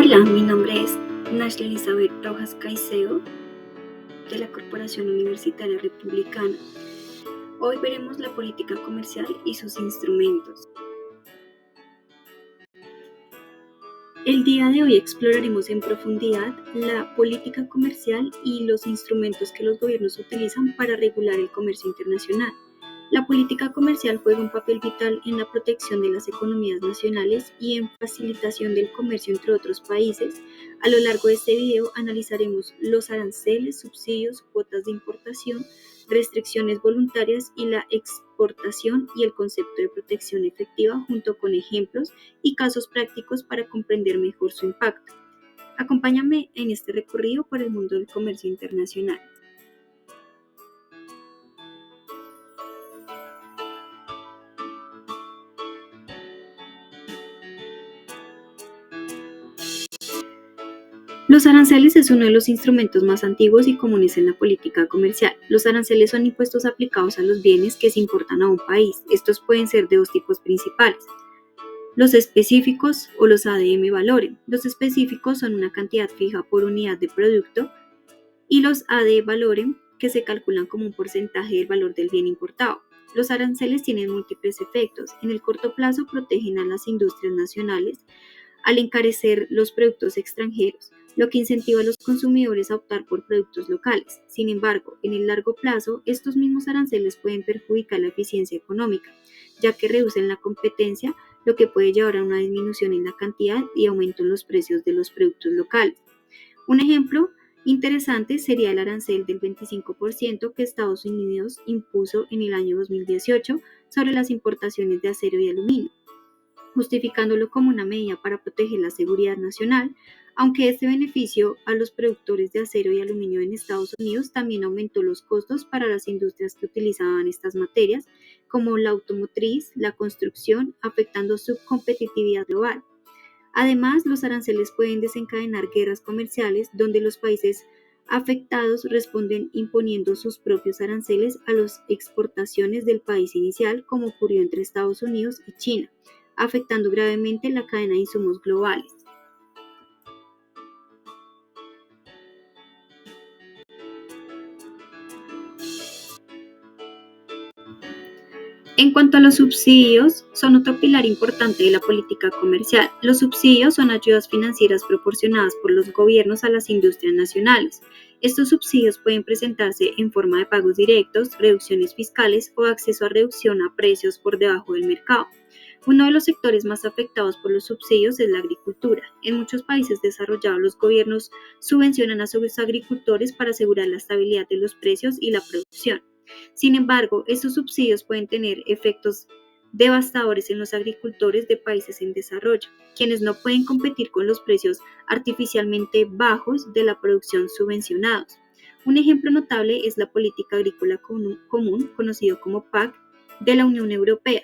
Hola, mi nombre es Nashla Elizabeth Rojas Caicedo de la Corporación Universitaria Republicana. Hoy veremos la política comercial y sus instrumentos. El día de hoy exploraremos en profundidad la política comercial y los instrumentos que los gobiernos utilizan para regular el comercio internacional. La política comercial juega un papel vital en la protección de las economías nacionales y en facilitación del comercio entre otros países. A lo largo de este video analizaremos los aranceles, subsidios, cuotas de importación, restricciones voluntarias y la exportación y el concepto de protección efectiva junto con ejemplos y casos prácticos para comprender mejor su impacto. Acompáñame en este recorrido por el mundo del comercio internacional. Los aranceles es uno de los instrumentos más antiguos y comunes en la política comercial. Los aranceles son impuestos aplicados a los bienes que se importan a un país. Estos pueden ser de dos tipos principales: los específicos o los ADM valorem. Los específicos son una cantidad fija por unidad de producto y los AD valorem, que se calculan como un porcentaje del valor del bien importado. Los aranceles tienen múltiples efectos. En el corto plazo protegen a las industrias nacionales al encarecer los productos extranjeros, lo que incentiva a los consumidores a optar por productos locales. Sin embargo, en el largo plazo, estos mismos aranceles pueden perjudicar la eficiencia económica, ya que reducen la competencia, lo que puede llevar a una disminución en la cantidad y aumento en los precios de los productos locales. Un ejemplo interesante sería el arancel del 25% que Estados Unidos impuso en el año 2018 sobre las importaciones de acero y aluminio, justificándolo como una medida para proteger la seguridad nacional. Aunque este beneficio a los productores de acero y aluminio en Estados Unidos también aumentó los costos para las industrias que utilizaban estas materias, como la automotriz, la construcción, afectando su competitividad global. Además, los aranceles pueden desencadenar guerras comerciales donde los países afectados responden imponiendo sus propios aranceles a las exportaciones del país inicial, como ocurrió entre Estados Unidos y China, afectando gravemente la cadena de insumos globales. En cuanto a los subsidios, son otro pilar importante de la política comercial. Los subsidios son ayudas financieras proporcionadas por los gobiernos a las industrias nacionales. Estos subsidios pueden presentarse en forma de pagos directos, reducciones fiscales o acceso a reducción a precios por debajo del mercado. Uno de los sectores más afectados por los subsidios es la agricultura. En muchos países desarrollados, los gobiernos subvencionan a sus agricultores para asegurar la estabilidad de los precios y la producción. Sin embargo, estos subsidios pueden tener efectos devastadores en los agricultores de países en desarrollo, quienes no pueden competir con los precios artificialmente bajos de la producción subvencionados. Un ejemplo notable es la Política Agrícola Común, conocido como PAC, de la Unión Europea,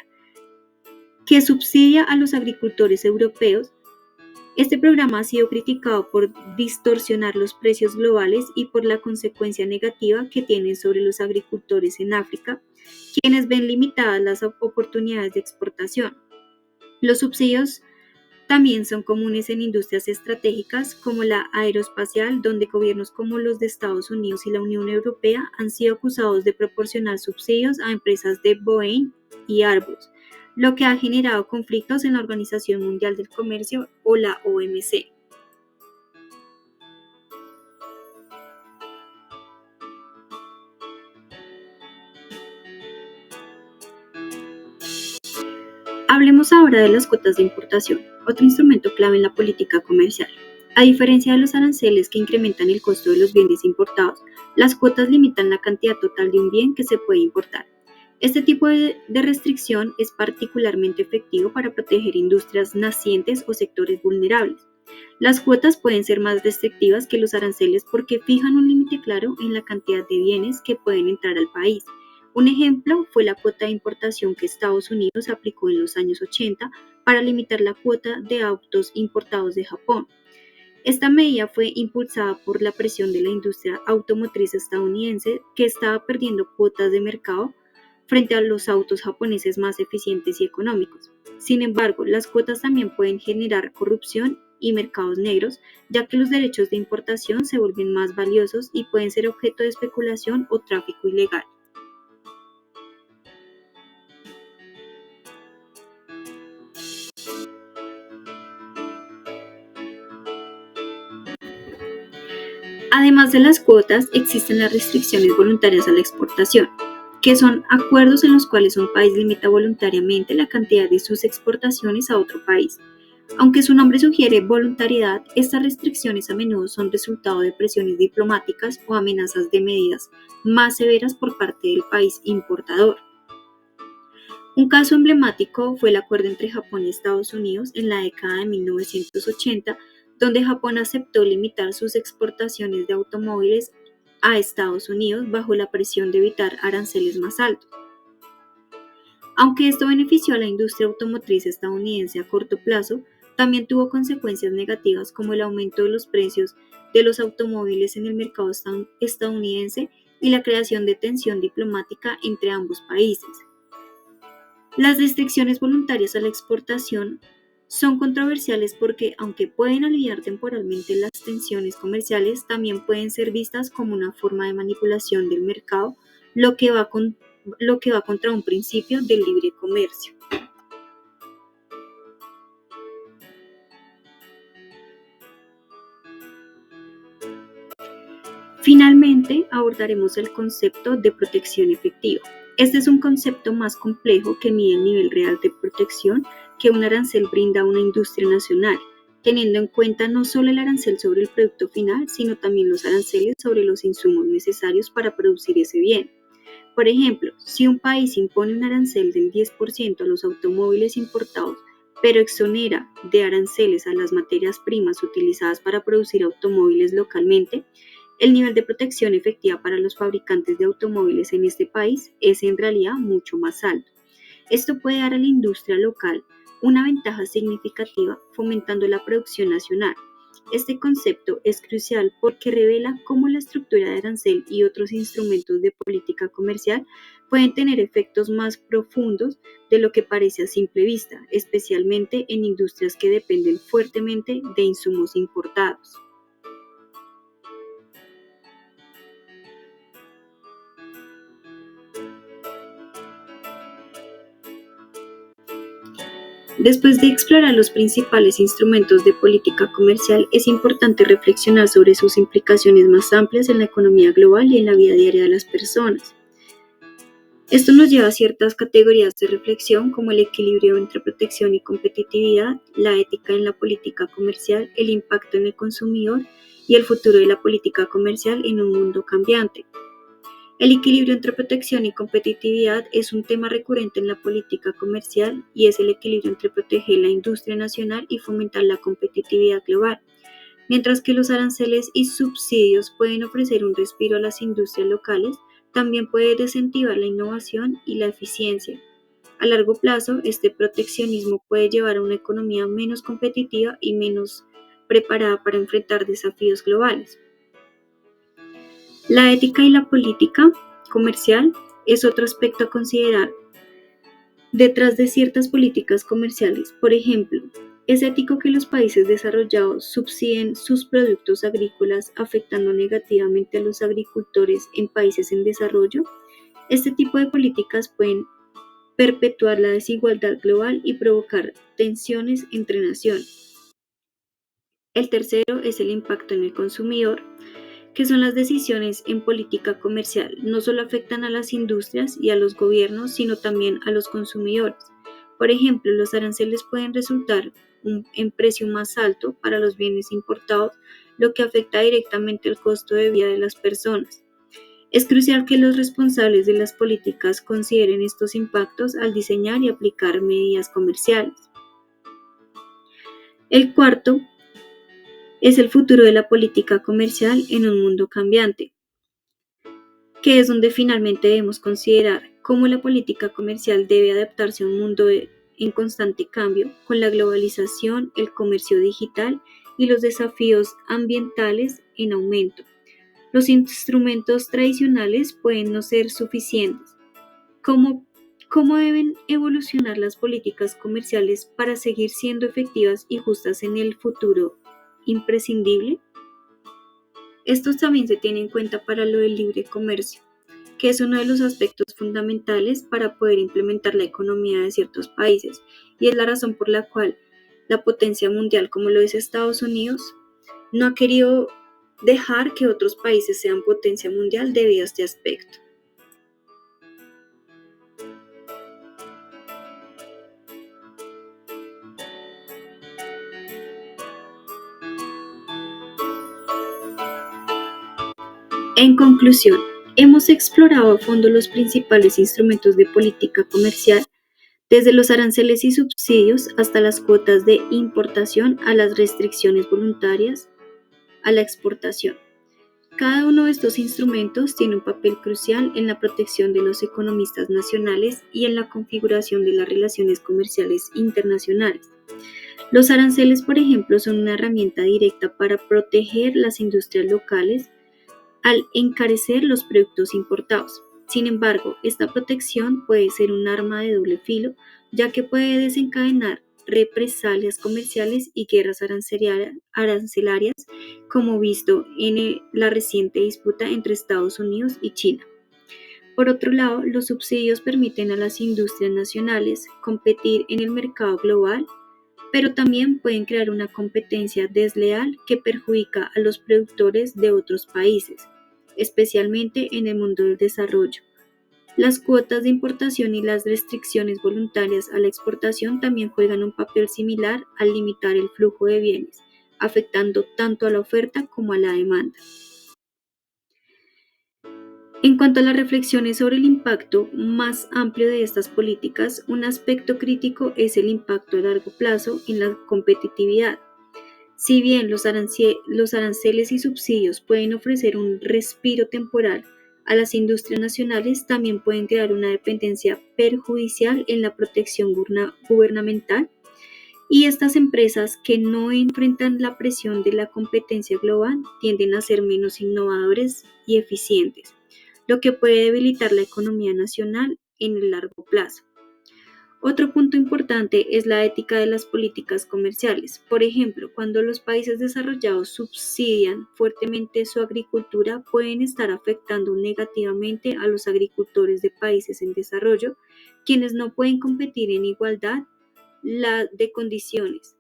que subsidia a los agricultores europeos. Este programa ha sido criticado por distorsionar los precios globales y por la consecuencia negativa que tiene sobre los agricultores en África, quienes ven limitadas las oportunidades de exportación. Los subsidios también son comunes en industrias estratégicas como la aeroespacial, donde gobiernos como los de Estados Unidos y la Unión Europea han sido acusados de proporcionar subsidios a empresas de Boeing y Airbus, lo que ha generado conflictos en la Organización Mundial del Comercio o la OMC. Hablemos ahora de las cuotas de importación, otro instrumento clave en la política comercial. A diferencia de los aranceles que incrementan el costo de los bienes importados, las cuotas limitan la cantidad total de un bien que se puede importar. Este tipo de restricción es particularmente efectivo para proteger industrias nacientes o sectores vulnerables. Las cuotas pueden ser más restrictivas que los aranceles porque fijan un límite claro en la cantidad de bienes que pueden entrar al país. Un ejemplo fue la cuota de importación que Estados Unidos aplicó en los años 80 para limitar la cuota de autos importados de Japón. Esta medida fue impulsada por la presión de la industria automotriz estadounidense, que estaba perdiendo cuotas de mercado frente a los autos japoneses más eficientes y económicos. Sin embargo, las cuotas también pueden generar corrupción y mercados negros, ya que los derechos de importación se vuelven más valiosos y pueden ser objeto de especulación o tráfico ilegal. Además de las cuotas, existen las restricciones voluntarias a la exportación, que son acuerdos en los cuales un país limita voluntariamente la cantidad de sus exportaciones a otro país. Aunque su nombre sugiere voluntariedad, estas restricciones a menudo son resultado de presiones diplomáticas o amenazas de medidas más severas por parte del país importador. Un caso emblemático fue el acuerdo entre Japón y Estados Unidos en la década de 1980, donde Japón aceptó limitar sus exportaciones de automóviles a Estados Unidos bajo la presión de evitar aranceles más altos. Aunque esto benefició a la industria automotriz estadounidense a corto plazo, también tuvo consecuencias negativas como el aumento de los precios de los automóviles en el mercado estadounidense y la creación de tensión diplomática entre ambos países. Las restricciones voluntarias a la exportación son controversiales porque, aunque pueden aliviar temporalmente las tensiones comerciales, también pueden ser vistas como una forma de manipulación del mercado, lo que va contra un principio del libre comercio. Finalmente, abordaremos el concepto de protección efectiva. Este es un concepto más complejo que mide el nivel real de protección que un arancel brinda a una industria nacional, teniendo en cuenta no solo el arancel sobre el producto final, sino también los aranceles sobre los insumos necesarios para producir ese bien. Por ejemplo, si un país impone un arancel del 10% a los automóviles importados, pero exonera de aranceles a las materias primas utilizadas para producir automóviles localmente, el nivel de protección efectiva para los fabricantes de automóviles en este país es en realidad mucho más alto. Esto puede dar a la industria local una ventaja significativa fomentando la producción nacional. Este concepto es crucial porque revela cómo la estructura de arancel y otros instrumentos de política comercial pueden tener efectos más profundos de lo que parece a simple vista, especialmente en industrias que dependen fuertemente de insumos importados. Después de explorar los principales instrumentos de política comercial, es importante reflexionar sobre sus implicaciones más amplias en la economía global y en la vida diaria de las personas. Esto nos lleva a ciertas categorías de reflexión como el equilibrio entre protección y competitividad, la ética en la política comercial, el impacto en el consumidor y el futuro de la política comercial en un mundo cambiante. El equilibrio entre protección y competitividad es un tema recurrente en la política comercial y es el equilibrio entre proteger la industria nacional y fomentar la competitividad global. Mientras que los aranceles y subsidios pueden ofrecer un respiro a las industrias locales, también puede desincentivar la innovación y la eficiencia. A largo plazo, este proteccionismo puede llevar a una economía menos competitiva y menos preparada para enfrentar desafíos globales. La ética y la política comercial es otro aspecto a considerar detrás de ciertas políticas comerciales. Por ejemplo, ¿es ético que los países desarrollados subsidien sus productos agrícolas afectando negativamente a los agricultores en países en desarrollo? Este tipo de políticas pueden perpetuar la desigualdad global y provocar tensiones entre naciones. El tercero es el impacto en el consumidor, que son las decisiones en política comercial. No solo afectan a las industrias y a los gobiernos, sino también a los consumidores. Por ejemplo, los aranceles pueden resultar en precio más alto para los bienes importados, lo que afecta directamente el costo de vida de las personas. Es crucial que los responsables de las políticas consideren estos impactos al diseñar y aplicar medidas comerciales. El cuarto es el futuro de la política comercial en un mundo cambiante, que es donde finalmente debemos considerar cómo la política comercial debe adaptarse a un mundo en constante cambio, con la globalización, el comercio digital y los desafíos ambientales en aumento. Los instrumentos tradicionales pueden no ser suficientes, como ¿Cómo deben evolucionar las políticas comerciales para seguir siendo efectivas y justas en el futuro imprescindible? Esto también se tiene en cuenta para lo del libre comercio, que es uno de los aspectos fundamentales para poder implementar la economía de ciertos países, y es la razón por la cual la potencia mundial, como lo es Estados Unidos, no ha querido dejar que otros países sean potencia mundial debido a este aspecto. En conclusión, hemos explorado a fondo los principales instrumentos de política comercial, desde los aranceles y subsidios hasta las cuotas de importación a las restricciones voluntarias a la exportación. Cada uno de estos instrumentos tiene un papel crucial en la protección de los economistas nacionales y en la configuración de las relaciones comerciales internacionales. Los aranceles, por ejemplo, son una herramienta directa para proteger las industrias locales al encarecer los productos importados. Sin embargo, esta protección puede ser un arma de doble filo, ya que puede desencadenar represalias comerciales y guerras arancelarias, como visto en la reciente disputa entre Estados Unidos y China. Por otro lado, los subsidios permiten a las industrias nacionales competir en el mercado global, pero también pueden crear una competencia desleal que perjudica a los productores de otros países, especialmente en el mundo del desarrollo. Las cuotas de importación y las restricciones voluntarias a la exportación también juegan un papel similar al limitar el flujo de bienes, afectando tanto a la oferta como a la demanda. En cuanto a las reflexiones sobre el impacto más amplio de estas políticas, un aspecto crítico es el impacto a largo plazo en la competitividad. Si bien los aranceles y subsidios pueden ofrecer un respiro temporal a las industrias nacionales, también pueden crear una dependencia perjudicial en la protección gubernamental, y estas empresas que no enfrentan la presión de la competencia global tienden a ser menos innovadores y eficientes, lo que puede debilitar la economía nacional en el largo plazo. Otro punto importante es la ética de las políticas comerciales. Por ejemplo, cuando los países desarrollados subsidian fuertemente su agricultura, pueden estar afectando negativamente a los agricultores de países en desarrollo, quienes no pueden competir en igualdad de condiciones.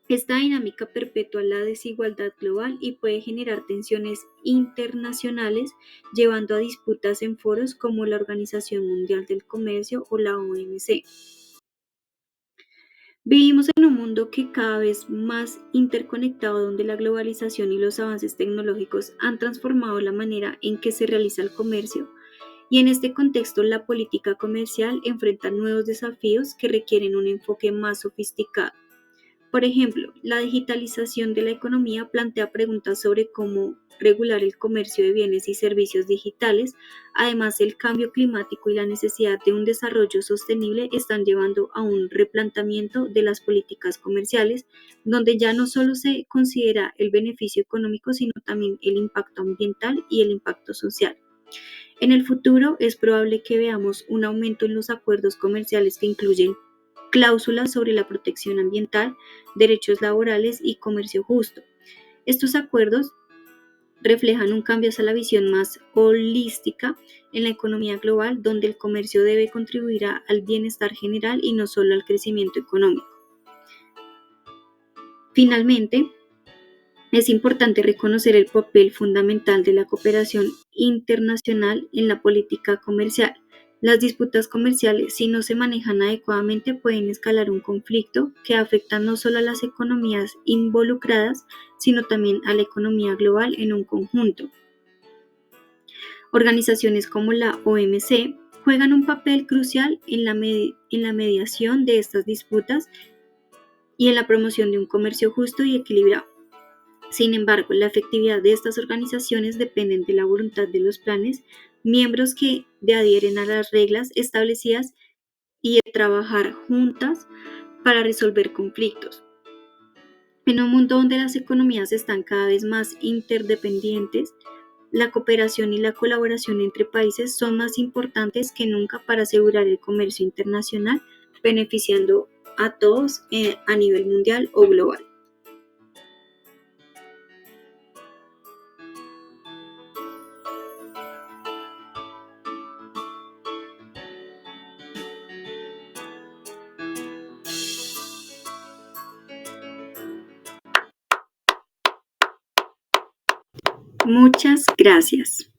Esta dinámica perpetúa la desigualdad global y puede generar tensiones internacionales, llevando a disputas en foros como la Organización Mundial del Comercio o la OMC. Vivimos en un mundo que cada vez más interconectado, donde la globalización y los avances tecnológicos han transformado la manera en que se realiza el comercio, y en este contexto la política comercial enfrenta nuevos desafíos que requieren un enfoque más sofisticado. Por ejemplo, la digitalización de la economía plantea preguntas sobre cómo regular el comercio de bienes y servicios digitales. Además, el cambio climático y la necesidad de un desarrollo sostenible están llevando a un replanteamiento de las políticas comerciales, donde ya no solo se considera el beneficio económico, sino también el impacto ambiental y el impacto social. En el futuro es probable que veamos un aumento en los acuerdos comerciales que incluyen cláusulas sobre la protección ambiental, derechos laborales y comercio justo. Estos acuerdos reflejan un cambio hacia la visión más holística en la economía global, donde el comercio debe contribuir al bienestar general y no solo al crecimiento económico. Finalmente, es importante reconocer el papel fundamental de la cooperación internacional en la política comercial. Las disputas comerciales, si no se manejan adecuadamente, pueden escalar un conflicto que afecta no solo a las economías involucradas, sino también a la economía global en un conjunto. Organizaciones como la OMC juegan un papel crucial en la mediación de estas disputas y en la promoción de un comercio justo y equilibrado. Sin embargo, la efectividad de estas organizaciones depende de la voluntad de los miembros que adhieren a las reglas establecidas y de trabajar juntas para resolver conflictos. En un mundo donde las economías están cada vez más interdependientes, La cooperación y la colaboración entre países son más importantes que nunca para asegurar el comercio internacional, beneficiando a todos a nivel mundial o global. Muchas gracias.